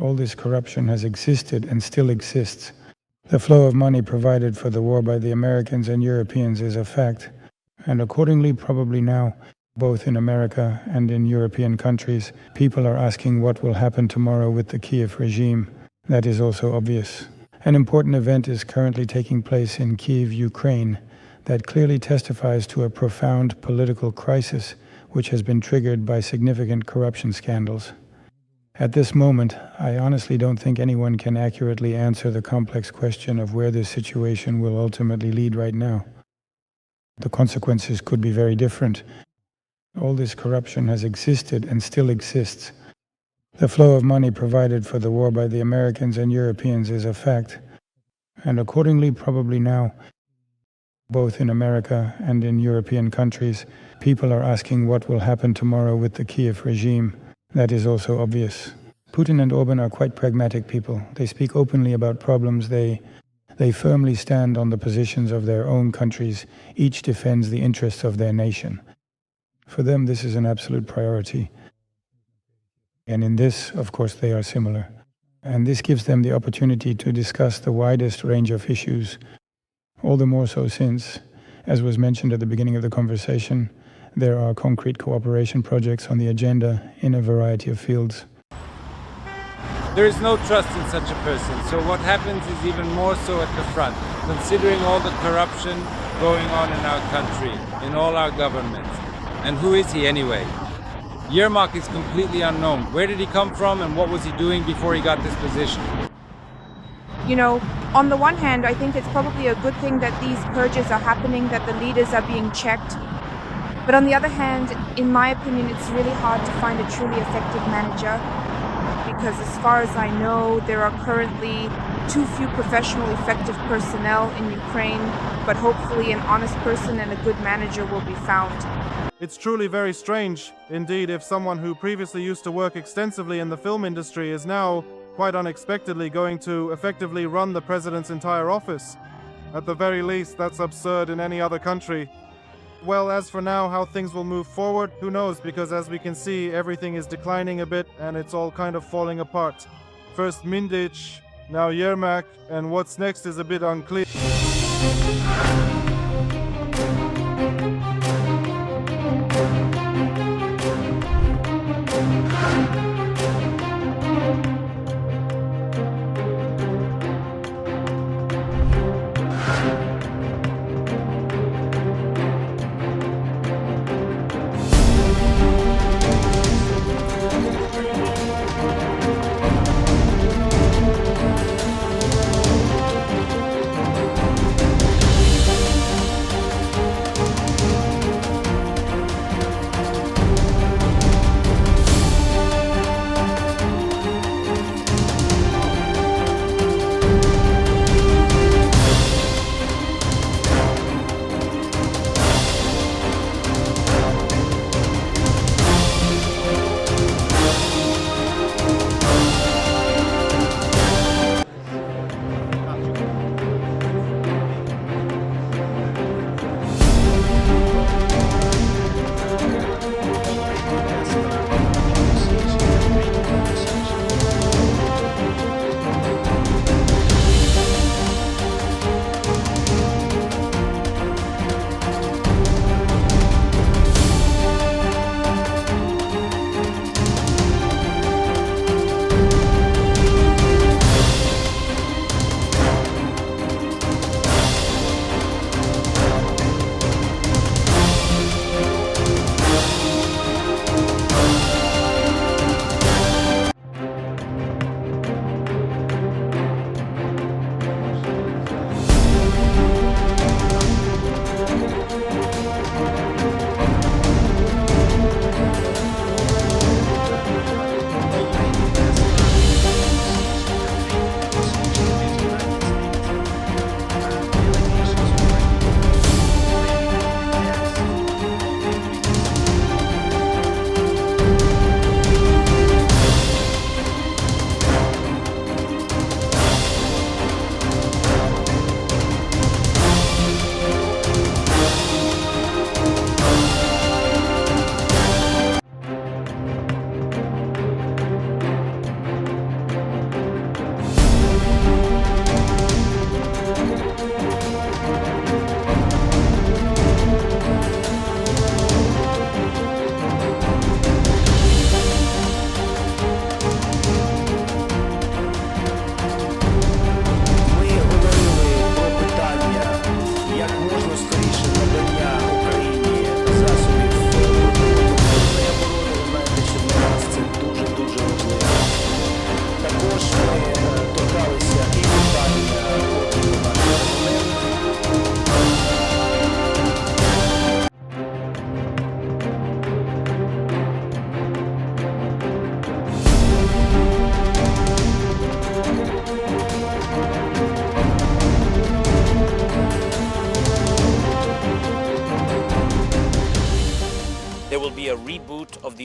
All this corruption has existed and still exists. The flow of money provided for the war by the Americans and Europeans is a fact, and accordingly, probably now, both in America and in European countries, people are asking what will happen tomorrow with the Kyiv regime. That is also obvious. An important event is currently taking place in Kyiv, Ukraine, that clearly testifies to a profound political crisis which has been triggered by significant corruption scandals. At this moment, I honestly don't think anyone can accurately answer the complex question of where this situation will ultimately lead right now. The consequences could be very different. All this corruption has existed and still exists. The flow of money provided for the war by the Americans and Europeans is a fact, and accordingly, probably now, both in America and in European countries, people are asking what will happen tomorrow with the Kyiv regime. That is also obvious. Putin and Orban are quite pragmatic people. They speak openly about problems. They firmly stand on the positions of their own countries. Each defends the interests of their nation. For them, this is an absolute priority. And in this, of course, they are similar. And this gives them the opportunity to discuss the widest range of issues, all the more so since, as was mentioned at the beginning of the conversation, there are concrete cooperation projects on the agenda in a variety of fields. There is no trust in such a person, so what happens is even more so at the front, considering all the corruption going on in our country, in all our governments. And who is he anyway? Yermak is completely unknown. Where did he come from and what was he doing before he got this position? You know, on the one hand, I think it's probably a good thing that these purges are happening, that the leaders are being checked. But on the other hand, in my opinion, it's really hard to find a truly effective manager, because as far as I know, there are currently too few professional, effective personnel in Ukraine, but hopefully an honest person and a good manager will be found. It's truly very strange, indeed, if someone who previously used to work extensively in the film industry is now, quite unexpectedly, going to effectively run the president's entire office. At the very least, that's absurd in any other country. Well, as for now, how things will move forward, who knows, because as we can see, everything is declining a bit and it's all kind of falling apart. First Mindich, now Yermak, and what's next is a bit unclear.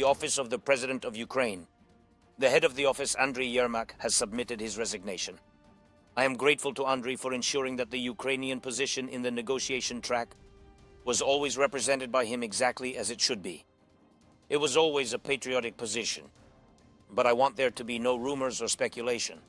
office of the President of Ukraine. The head of the office, Andriy Yermak, has submitted his resignation. I am grateful to Andriy for ensuring that the Ukrainian position in the negotiation track was always represented by him exactly as it should be. It was always a patriotic position, but I want there to be no rumors or speculation.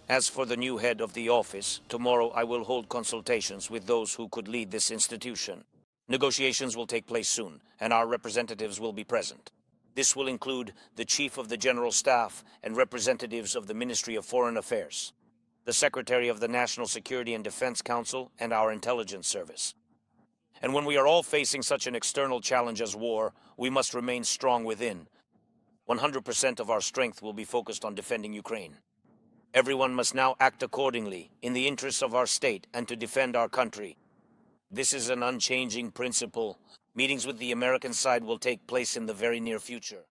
As for the new head of the office, tomorrow I will hold consultations with those who could lead this institution. Negotiations will take place soon, and our representatives will be present. This will include the Chief of the General Staff and representatives of the Ministry of Foreign Affairs, the Secretary of the National Security and Defense Council, and our intelligence service. And when we are all facing such an external challenge as war, we must remain strong within. 100% of our strength will be focused on defending Ukraine. Everyone must now act accordingly in the interests of our state and to defend our country. This is an unchanging principle. Meetings with the American side will take place in the very near future.